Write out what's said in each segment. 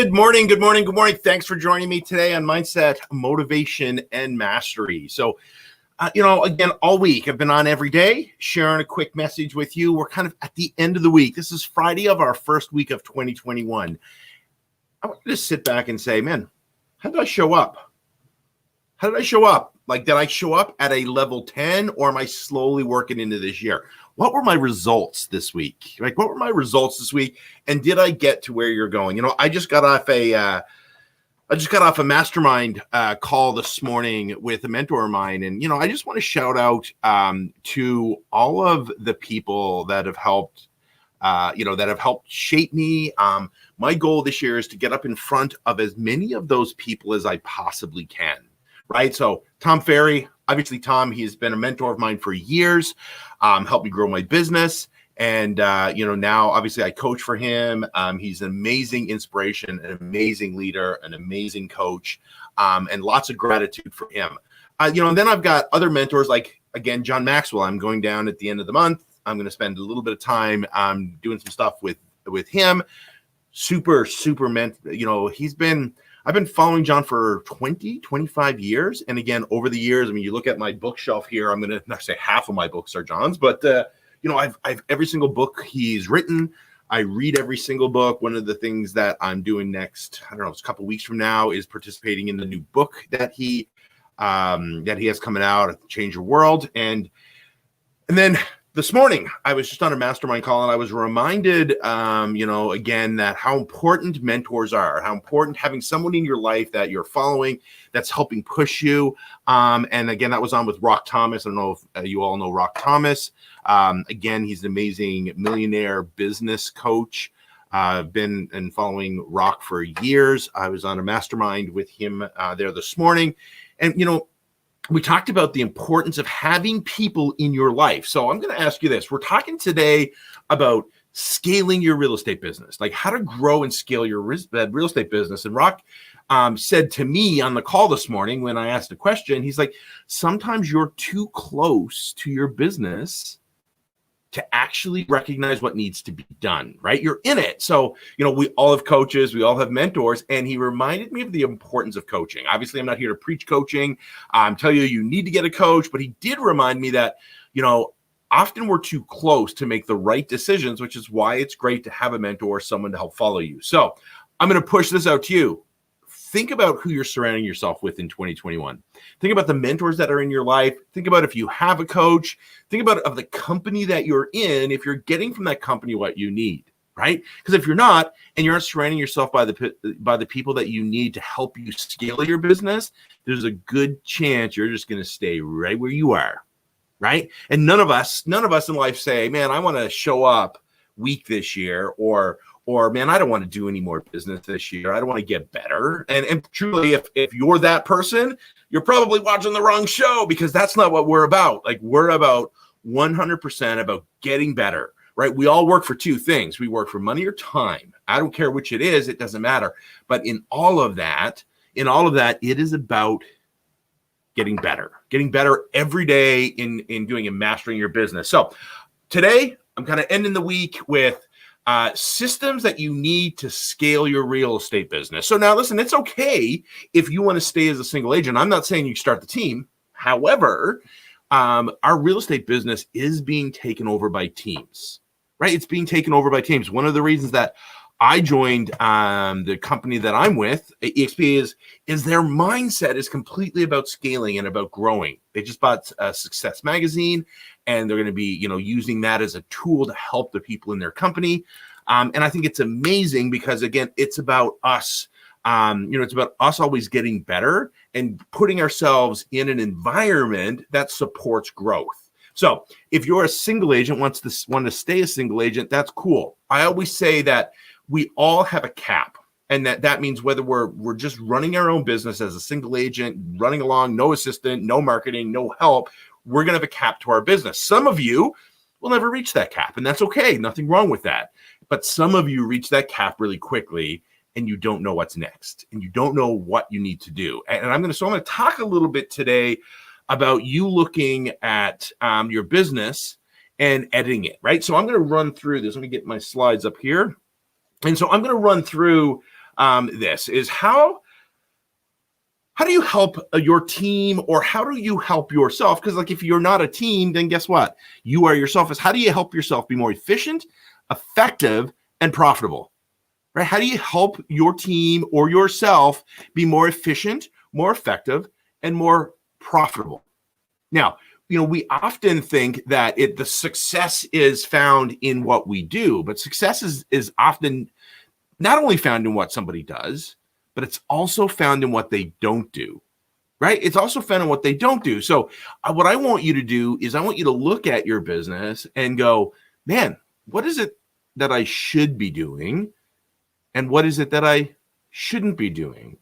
Good morning, good morning, good morning. Thanks for joining me today on Mindset, Motivation, and Mastery. So, again, all week I've been on every day sharing a quick message with you. We're kind of at the end of the week. This is Friday of our first week of 2021. I want you to sit back and say, man, how did I show up? How did I show up? Like, did I show up at a level 10 or am I slowly working into this year? What were my results this week? Like, what were my results this week? And did I get to where you're going? I just got off a mastermind call this morning with a mentor of mine. And, I just want to shout out to all of the people that have helped, shape me. My goal this year is to get up in front of as many of those people as I possibly can. Right. So Tom Ferry, obviously, Tom, he has been a mentor of mine for years, helped me grow my business. And, now obviously I coach for him. He's an amazing inspiration, an amazing leader, an amazing coach, and lots of gratitude for him. And then I've got other mentors like, again, John Maxwell. I'm going down at the end of the month. I'm going to spend a little bit of time doing some stuff with him. Super I've been following John for 25 years. And again, over the years, you look at my bookshelf here, I'm going to not say half of my books are John's, but, I've every single book he's written. I read every single book. One of the things that I'm doing next, it's a couple of weeks from now, is participating in the new book that he has coming out, Change Your World. And then this morning, I was just on a mastermind call and I was reminded, again, that how important mentors are, how important having someone in your life that you're following that's helping push you. And again, that was on with Rock Thomas. I don't know if you all know Rock Thomas. Again, he's an amazing millionaire business coach. I've been following Rock for years. I was on a mastermind with him there this morning. And, we talked about the importance of having people in your life. So I'm going to ask you this. We're talking today about scaling your real estate business, like how to grow and scale your real estate business. And Rock said to me on the call this morning when I asked a question, he's like, sometimes you're too close to your business to actually recognize what needs to be done, right? You're in it. So, we all have coaches, we all have mentors, and he reminded me of the importance of coaching. Obviously, I'm not here to preach coaching. I'm telling you need to get a coach, but he did remind me that, often we're too close to make the right decisions, which is why it's great to have a mentor, someone to help follow you. So I'm going to push this out to you. Think about who you're surrounding yourself with in 2021. Think about the mentors that are in your life. Think about if you have a coach. Think about of the company that you're in, if you're getting from that company what you need, right? Because if you're not, and you're not surrounding yourself by the people that you need to help you scale your business, there's a good chance you're just going to stay right where you are, right? And none of us in life say, man, I want to show up weak this year, or man, I don't want to do any more business this year. I don't want to get better. And truly, if you're that person, you're probably watching the wrong show, because that's not what we're about. Like, we're about 100% about getting better, right? We all work for two things. We work for money or time. I don't care which it is. It doesn't matter. But in all of that, it is about getting better every day in doing and mastering your business. So today, I'm kind of ending the week with systems that you need to scale your real estate business. So now listen, it's okay if you want to stay as a single agent. I'm not saying you start the team. However, our real estate business is being taken over by teams, right? It's being taken over by teams. One of the reasons that I joined the company that I'm with, EXP, is their mindset is completely about scaling and about growing. They just bought Success Magazine, and they're going to be, using that as a tool to help the people in their company. And I think it's amazing because, again, it's about us. It's about us always getting better and putting ourselves in an environment that supports growth. So if you're a single agent, want to stay a single agent, that's cool. I always say that we all have a cap. And that means whether we're just running our own business as a single agent, running along, no assistant, no marketing, no help, we're going to have a cap to our business. Some of you will never reach that cap, and that's okay. Nothing wrong with that. But some of you reach that cap really quickly, and you don't know what's next, and you don't know what you need to do. And I'm going to talk a little bit today about you looking at your business and editing it, right? So I'm going to run through this. Let me get my slides up here. And so I'm going to run through this is how do you help your team, or how do you help yourself? Because like, if you're not a team, then guess what? You are yourself. Is how do you help yourself be more efficient, effective, and profitable? Right? How do you help your team or yourself be more efficient, more effective, and more profitable? Now, we often think that the success is found in what we do, but success is often not only found in what somebody does, but it's also found in what they don't do, right? It's also found in what they don't do. So what I want you to do is I want you to look at your business and go, man, what is it that I should be doing? And what is it that I shouldn't be doing?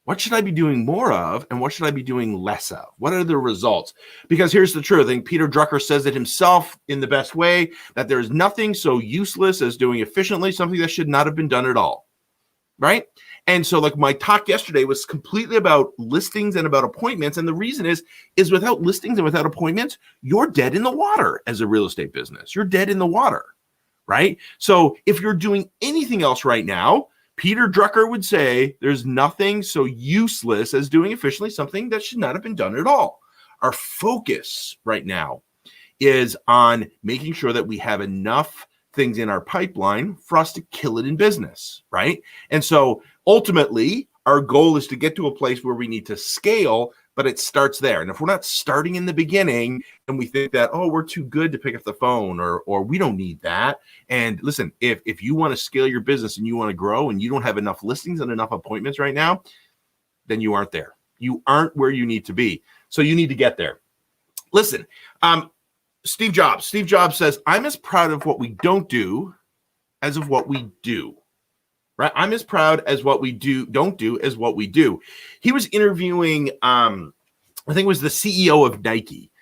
What should I be doing more of? And what should I be doing less of? What are the results? Because here's the truth. I think Peter Drucker says it himself in the best way, that there is nothing so useless as doing efficiently something that should not have been done at all. Right? And so like my talk yesterday was completely about listings and about appointments. And the reason is without listings and without appointments, you're dead in the water as a real estate business. You're dead in the water, right? So if you're doing anything else right now, Peter Drucker would say there's nothing so useless as doing efficiently something that should not have been done at all. Our focus right now is on making sure that we have enough things in our pipeline for us to kill it in business, right? And so ultimately, our goal is to get to a place where we need to scale, but it starts there. And if we're not starting in the beginning and we think that, oh, we're too good to pick up the phone, or we don't need that. And listen, if you want to scale your business and you want to grow and you don't have enough listings and enough appointments right now, then you aren't there. You aren't where you need to be. So you need to get there. Listen, Steve Jobs says, I'm as proud of what we don't do as of what we do, right? I'm as proud as what we don't do as what we do. He was interviewing, I think it was the CEO of Nike.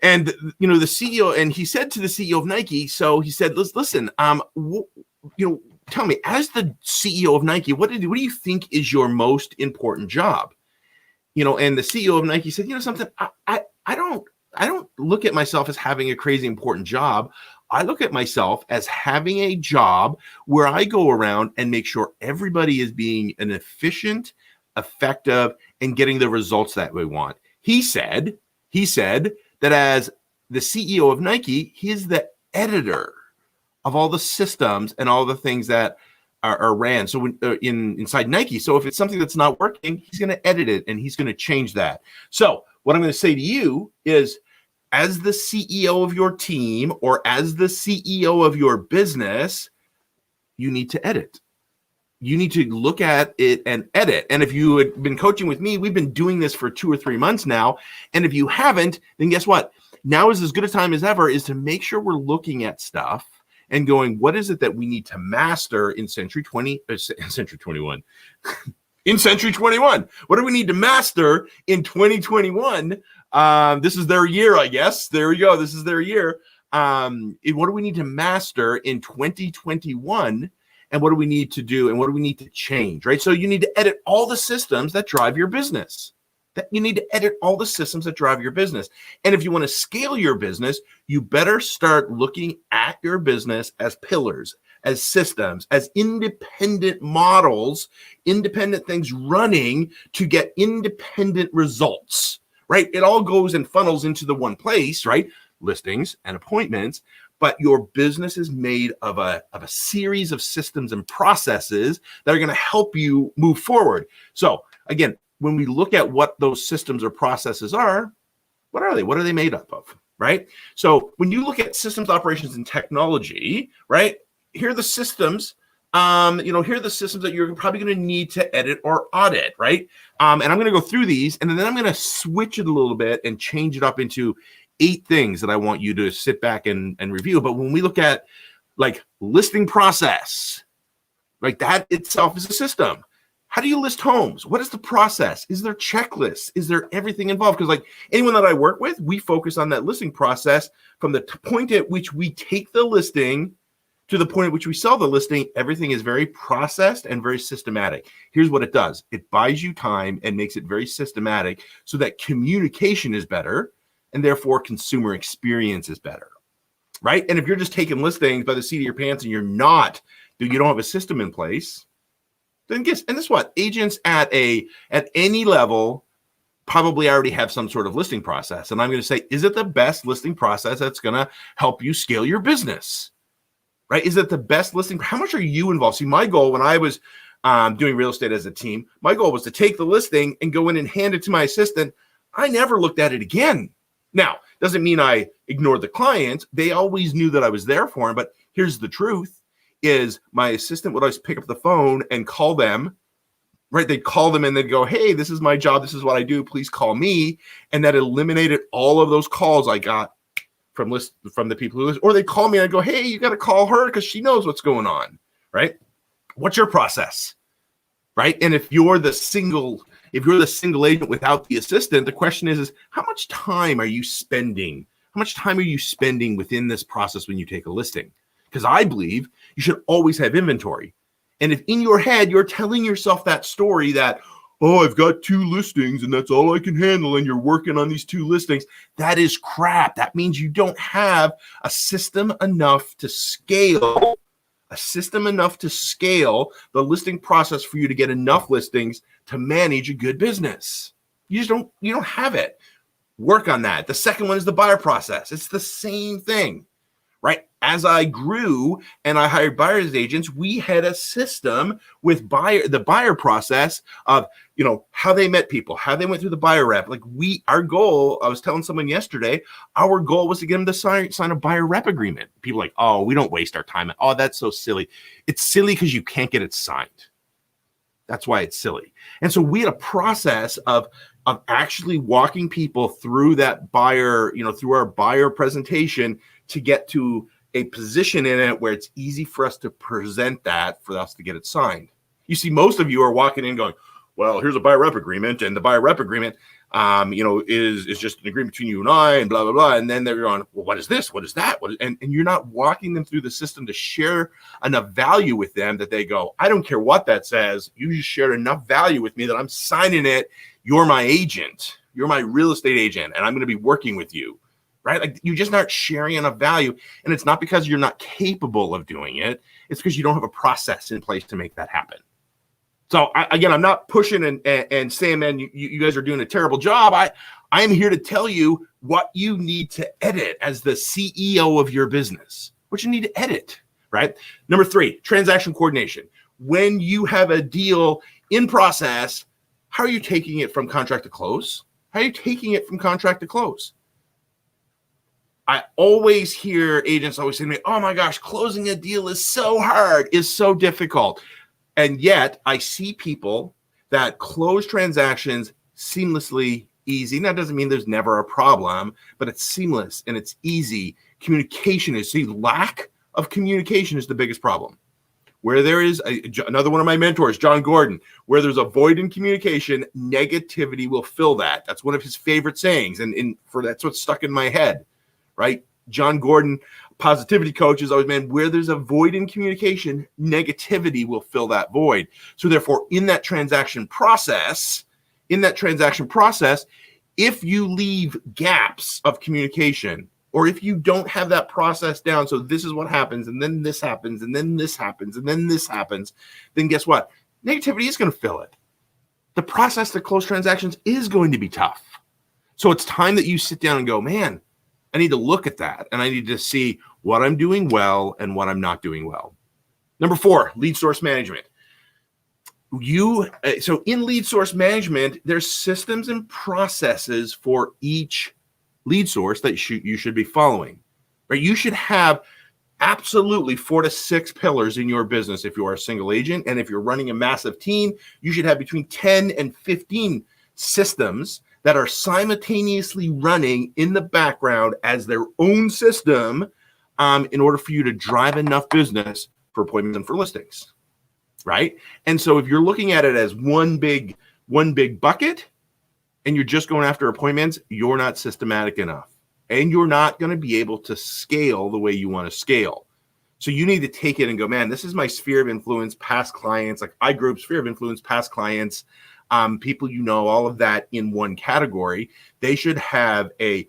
And, the CEO, and he said to the CEO of Nike, so he said, listen, tell me, as the CEO of Nike, what do you think is your most important job? And the CEO of Nike said, something, I don't look at myself as having a crazy important job. I look at myself as having a job where I go around and make sure everybody is being an efficient, effective, and getting the results that we want. He said that as the CEO of Nike, he's the editor of all the systems and all the things that are ran. So inside Nike, so if it's something that's not working, he's going to edit it and he's going to change that. So what I'm going to say to you is, as the CEO of your team or as the CEO of your business, you need to edit. You need to look at it and edit. And if you had been coaching with me, we've been doing this for 2 or 3 months now. And if you haven't, then guess what? Now is as good a time as ever is to make sure we're looking at stuff and going, what is it that we need to master in Century 21? In Century 21. What do we need to master in 2021? This is their year, I guess. There we go. This is their year. What do we need to master in 2021? And what do we need to do? And what do we need to change, right? So you need to edit all the systems that drive your business. You need to edit all the systems that drive your business. And if you want to scale your business, you better start looking at your business as pillars, as systems, as independent models, independent things running to get independent results, right? It all goes and funnels into the one place, right? Listings and appointments. But your business is made of a series of systems and processes that are going to help you move forward. So again, when we look at what those systems or processes are, what are they? What are they made up of, right? So when you look at systems, operations, and technology, right? Here are the systems. Here are the systems that you're probably going to need to edit or audit, right? And I'm going to go through these, and then I'm going to switch it a little bit and change it up into 8 things that I want you to sit back and review. But when we look at like listing process, like that itself is a system. How do you list homes? What is the process? Is there checklists? Is there everything involved? Because like anyone that I work with, we focus on that listing process from the point at which we take the listing to the point at which we sell the listing. Everything is very processed and very systematic. Here's what it does. It buys you time and makes it very systematic so that communication is better and therefore consumer experience is better, right? And if you're just taking listings by the seat of your pants and you don't have a system in place, then guess what? Agents at any level probably already have some sort of listing process. And I'm going to say, is it the best listing process that's going to help you scale your business? Right? Is it the best listing? How much are you involved? See, my goal when I was doing real estate as a team, my goal was to take the listing and go in and hand it to my assistant. I never looked at it again. Now, doesn't mean I ignored the client. They always knew that I was there for them. But here's the truth is my assistant would always pick up the phone and call them, right? They'd call them and they'd go, hey, this is my job. This is what I do. Please call me. And that eliminated all of those calls I got from the people who list, or they call me and I go, hey, you got to call her because she knows what's going on, right? What's your process, right? And if you're the single agent without the assistant, the question is how much time are you spending? How much time are you spending within this process when you take a listing? Because I believe you should always have inventory. And if in your head you're telling yourself that story that, oh, I've got 2 listings and that's all I can handle, and you're working on these 2 listings, that is crap. That means you don't have a system enough to scale the listing process for you to get enough listings to manage a good business. You don't have it. Work on that. The second one is the buyer process. It's the same thing, right? As I grew and I hired buyer's agents, we had a system with the buyer process of, how they met people, how they went through the buyer rep. Like our goal, I was telling someone yesterday, our goal was to get them to sign a buyer rep agreement. People are like, oh, we don't waste our time. Oh, that's so silly. It's silly because you can't get it signed. That's why it's silly. And so we had a process of actually walking people through that buyer, through our buyer presentation to get to a position in it where it's easy for us to present that for us to get it signed. You see, most of you are walking in going, well, here's a buyer rep agreement, and the buyer rep agreement, is just an agreement between you and I, and blah, blah, blah. And then they're going, well, what is this? What is that? And you're not walking them through the system to share enough value with them that they go, I don't care what that says. You just shared enough value with me that I'm signing it. You're my agent. You're my real estate agent, and I'm going to be working with you. Right? Like you just aren't sharing enough value. And it's not because you're not capable of doing it. It's because you don't have a process in place to make that happen. So I'm not pushing and saying, man, you guys are doing a terrible job. I am here to tell you what you need to edit as the CEO of your business, what you need to edit, right? Number 3, transaction coordination. When you have a deal in process, how are you taking it from contract to close? How are you taking it from contract to close? I always hear agents always say to me, oh my gosh, closing a deal is so hard, is so difficult. And yet I see people that close transactions seamlessly, easy. And that doesn't mean there's never a problem, but it's seamless and it's easy. Lack of communication is the biggest problem. Where there is another one of my mentors, John Gordon, where there's a void in communication, negativity will fill that. That's one of his favorite sayings. And that's what's stuck in my head. Right? John Gordon, positivity coach, is always, man, where there's a void in communication, negativity will fill that void. So therefore, in that transaction process, if you leave gaps of communication, or if you don't have that process down, so this is what happens, and then this happens, and then this happens, and then this happens, then guess what? Negativity is going to fill it. The process to close transactions is going to be tough. So it's time that you sit down and go, man, I need to look at that, and I need to see what I'm doing well and what I'm not doing well. Number 4, lead source management. So in lead source management, there's systems and processes for each lead source that you should be following. Right? You should have absolutely 4 to 6 pillars in your business if you are a single agent, and if you're running a massive team, you should have between 10 and 15 systems that are simultaneously running in the background as their own system in order for you to drive enough business for appointments and for listings, right? And so if you're looking at it as one big bucket and you're just going after appointments, you're not systematic enough, and you're not going to be able to scale the way you want to scale. So you need to take it and go, man, this is my sphere of influence, past clients, like iGroup, sphere of influence, past clients, people all of that in one category. They should have a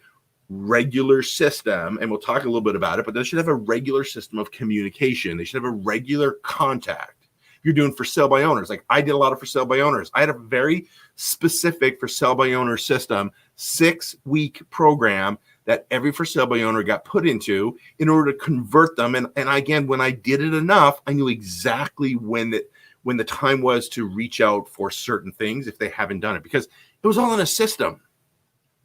regular system, and we'll talk a little bit about it, but they should have a regular system of communication. They should have a regular contact. you're doing for sale by owners. Like I did a lot of for sale by owners. I had a very specific for sale by owner system, 6-week program that every for sale by owner got put into in order to convert them. And again, when I did it enough, I knew exactly when the time was to reach out for certain things if they haven't done it, because it was all in a system.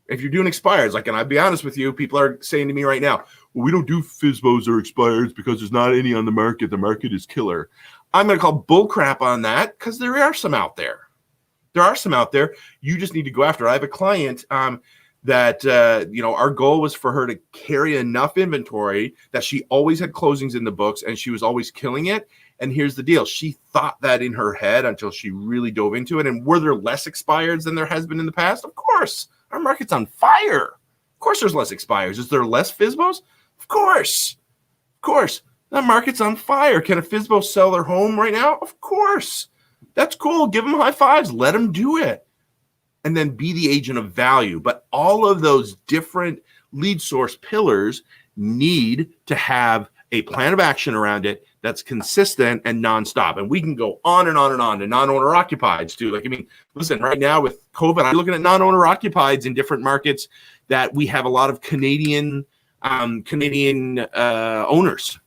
If you're doing expires, like, and I'll be honest with you, people are saying to me right now, well, we don't do FSBOs or expires because there's not any on the market. The market is killer. I'm going to call bull crap on that because there are some out there. There are some out there. You just need to go after. I have a client that, our goal was for her to carry enough inventory that she always had closings in the books and she was always killing it. And here's the deal. She thought that in her head until she really dove into it. And were there less expires than there has been in the past? Of course. Our market's on fire. Of course there's less expires. Is there less FSBOs? Of course. Of course. That market's on fire. Can a FSBO sell their home right now? Of course. That's cool. Give them high fives. Let them do it. And then be the agent of value. But all of those different lead source pillars need to have a plan of action around it that's consistent and nonstop. And we can go on and on and on to non-owner occupieds too. Listen, right now with COVID, I'm looking at non-owner occupieds in different markets that we have a lot of Canadian owners.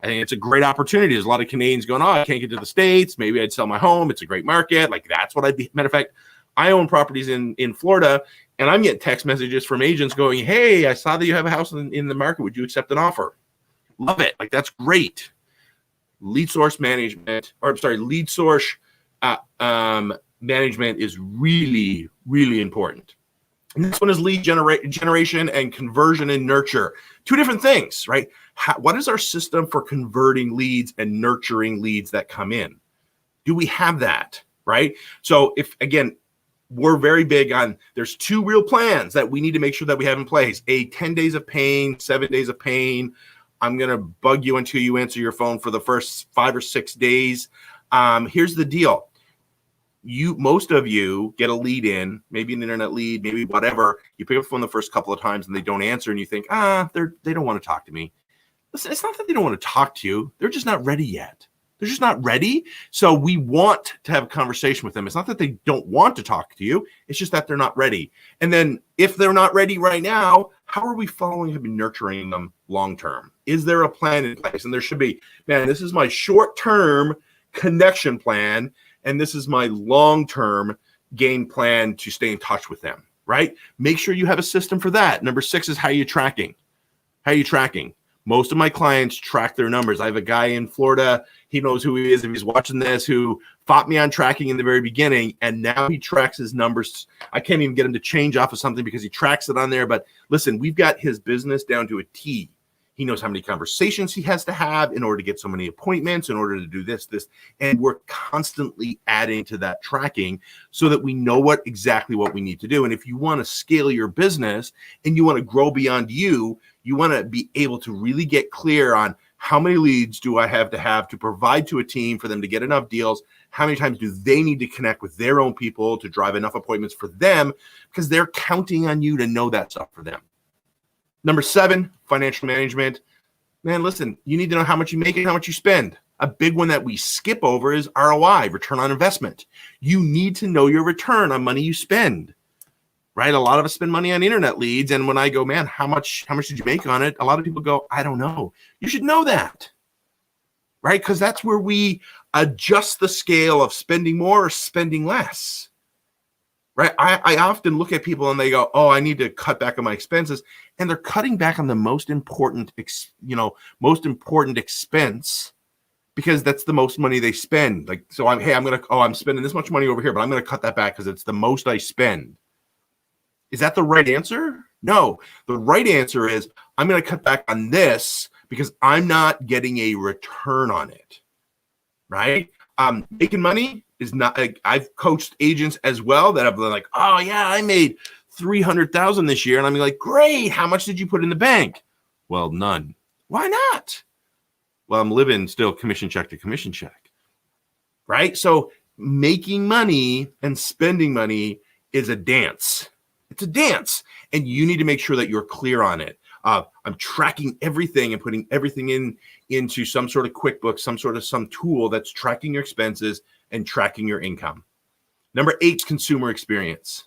I think it's a great opportunity. There's a lot of Canadians going, I can't get to the States. Maybe I'd sell my home. It's a great market. Like that's what I'd be. Matter of fact, I own properties in Florida, and I'm getting text messages from agents going, hey, I saw that you have a house in the market. Would you accept an offer? Love it. Like that's great. Lead source management, lead source management is really, really important. And this one is lead generation and conversion and nurture. Two different things, right? What is our system for converting leads and nurturing leads that come in? Do we have that, right? So we're very big on, there's 2 real plans that we need to make sure that we have in place. A 10 days of pain, 7 days of pain. I'm going to bug you until you answer your phone for the first 5 or 6 days. Here's the deal. Most of you get a lead in, maybe an internet lead, maybe whatever. You pick up the phone the first couple of times and they don't answer and you think, they don't want to talk to me. Listen, it's not that they don't want to talk to you. They're just not ready yet. They're just not ready. So we want to have a conversation with them. It's not that they don't want to talk to you. It's just that they're not ready. And then if they're not ready right now, how are we following up and nurturing them long-term? Is there a plan in place? And there should be, man, this is my short-term connection plan, and this is my long-term game plan to stay in touch with them, right? Make sure you have a system for that. Number 6 is how you tracking. How are you tracking? Most of my clients track their numbers. I have a guy in Florida. He knows who he is if he's watching this, who fought me on tracking in the very beginning, and now he tracks his numbers. I can't even get him to change off of something because he tracks it on there. But listen, we've got his business down to a T. He knows how many conversations he has to have in order to get so many appointments, in order to do this. And we're constantly adding to that tracking so that we know exactly what we need to do. And if you want to scale your business and you want to grow beyond you want to be able to really get clear on how many leads do I have to provide to a team for them to get enough deals? How many times do they need to connect with their own people to drive enough appointments for them? Because they're counting on you to know that stuff for them. Number 7, financial management. Man, listen, you need to know how much you make and how much you spend. A big one that we skip over is ROI, return on investment. You need to know your return on money you spend, right? A lot of us spend money on internet leads. And when I go, man, how much did you make on it? A lot of people go, I don't know. You should know that, right? Because that's where we adjust the scale of spending more or spending less, right? I often look at people and they go, oh, I need to cut back on my expenses. And they're cutting back on the most important expense because that's the most money they spend. Like, so I'm spending this much money over here, but I'm going to cut that back because it's the most I spend. Is that the right answer? No. The right answer is I'm going to cut back on this because I'm not getting a return on it, right? Making money is not, I've coached agents as well that have been like, oh yeah, I made $300,000 this year. And I'm like, great. How much did you put in the bank? Well, none. Why not? Well, I'm living still commission check to commission check, right? So making money and spending money is a dance. It's a dance, and you need to make sure that you're clear on it. I'm tracking everything and putting everything into some sort of QuickBooks, some tool that's tracking your expenses and tracking your income. Number 8 is consumer experience.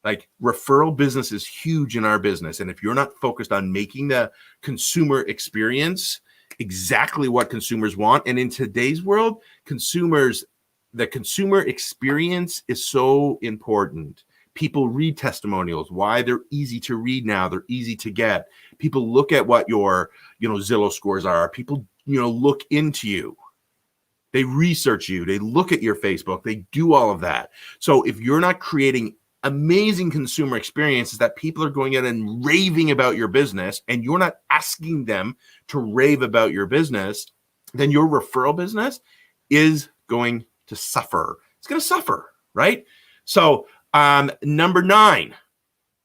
Like referral business is huge in our business. And if you're not focused on making the consumer experience exactly what consumers want, and in today's world, the consumer experience is so important. People read testimonials. Why? They're easy to read now. They're easy to get. People look at what your, Zillow scores are. People, look into you. They research you. They look at your Facebook. They do all of that. So if you're not creating amazing consumer experiences that people are going out and raving about your business, and you're not asking them to rave about your business, then your referral business is going to suffer. It's going to suffer, right? So number 9,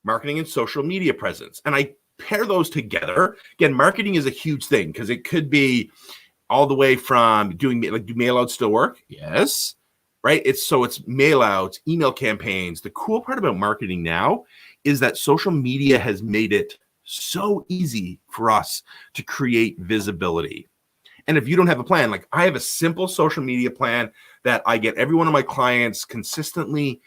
marketing and social media presence. And I pair those together. Again, marketing is a huge thing because it could be all the way from do mail outs still work? Yes. Right? It's mail outs, email campaigns. The cool part about marketing now is that social media has made it so easy for us to create visibility. And if you don't have a plan, like I have a simple social media plan that I get every one of my clients consistently,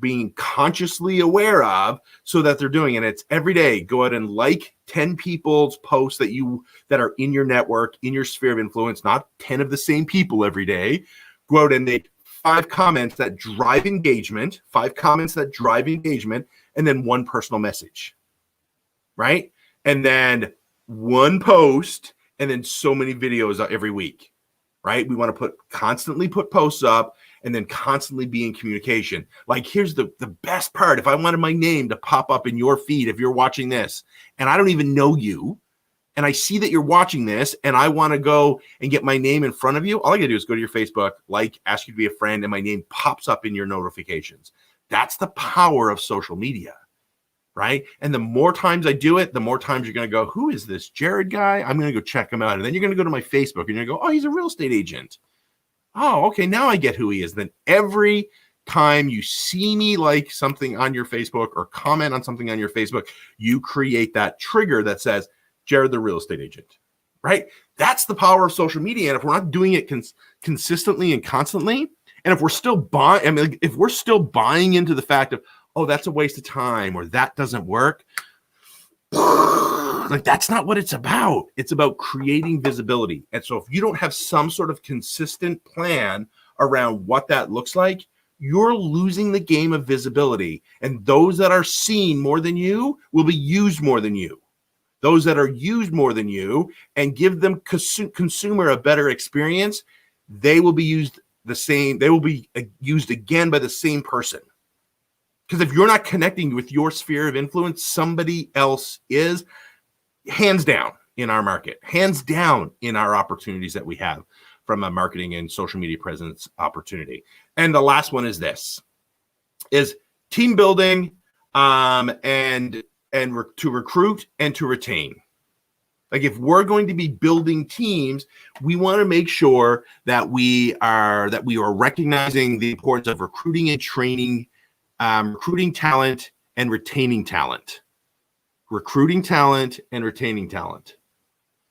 being consciously aware of so that they're doing it. It's every day. Go out and like 10 people's posts that are in your network, in your sphere of influence, not 10 of the same people every day. Go out and make 5 comments that drive engagement, and then 1 personal message, right? And then 1 post, and then so many videos every week, right? We want to constantly put posts up and then constantly be in communication. Like here's the best part. If I wanted my name to pop up in your feed, if you're watching this and I don't even know you, and I see that you're watching this and I want to go and get my name in front of you, all I got to do is go to your Facebook, ask you to be a friend, and my name pops up in your notifications. That's the power of social media, right? And the more times I do it, the more times you're going to go, who is this Jared guy? I'm going to go check him out. And then you're going to go to my Facebook and you're going to go, oh, he's a real estate agent. Oh, okay, now I get who he is. Then every time you see me like something on your Facebook or comment on something on your Facebook, you create that trigger that says, Jared, the real estate agent, right? That's the power of social media. And if we're not doing it consistently and constantly, and if we're still buying into the fact of, oh, that's a waste of time or that doesn't work, that's not what it's about. It's about creating visibility. And so if you don't have some sort of consistent plan around what that looks like, you're losing the game of visibility. And those that are seen more than you will be used more than you. Those that are used more than you and give them consumer a better experience, they will be used the same. They will be used again by the same person. Because if you're not connecting with your sphere of influence, somebody else is, hands down in our market, hands down in our opportunities that we have from a marketing and social media presence opportunity. And the last one is team building and to recruit and to retain. Like if we're going to be building teams, we want to make sure that we are recognizing the importance of recruiting and training, recruiting talent and retaining talent. Recruiting talent and retaining talent,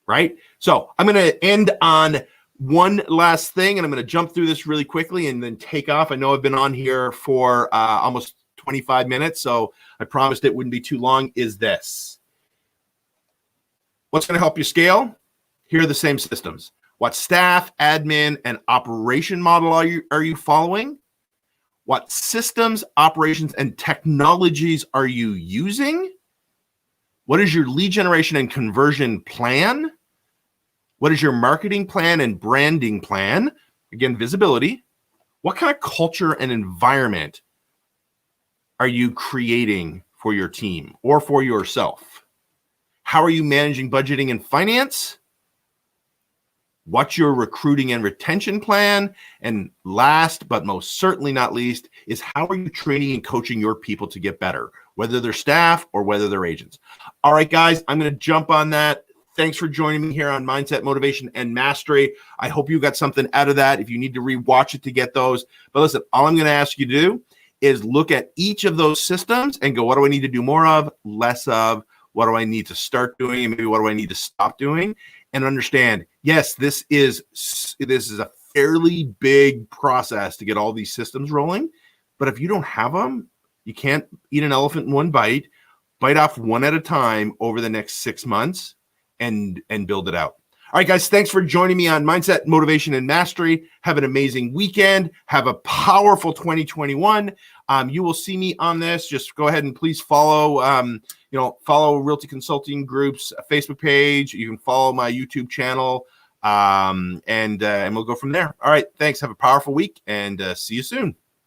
right? So I'm going to end on one last thing, and I'm going to jump through this really quickly and then take off. I know I've been on here for almost 25 minutes, so I promised it wouldn't be too long, is this. What's going to help you scale? Here are the same systems. What staff, admin, and operation model are you following? What systems, operations, and technologies are you using? What is your lead generation and conversion plan? What is your marketing plan and branding plan? Again, visibility. What kind of culture and environment are you creating for your team or for yourself? How are you managing budgeting and finance? What's your recruiting and retention plan? And last but most certainly not least is how are you training and coaching your people to get better, whether they're staff or whether they're agents? All right, guys, I'm going to jump on that. Thanks for joining me here on Mindset, Motivation, and Mastery. I hope you got something out of that. If you need to rewatch it to get those. But listen, all I'm going to ask you to do is look at each of those systems and go, what do I need to do more of, less of? What do I need to start doing? And maybe what do I need to stop doing? And understand, yes, this is a fairly big process to get all these systems rolling. But if you don't have them, you can't eat an elephant in one bite. Bite off one at a time over the next 6 months and build it out. All right, guys, thanks for joining me on Mindset, Motivation, and Mastery. Have an amazing weekend. Have a powerful 2021. You will see me on this. Just go ahead and please follow, follow Realty Consulting Group's Facebook page. You can follow my YouTube channel, and we'll go from there. All right, thanks. Have a powerful week, and see you soon.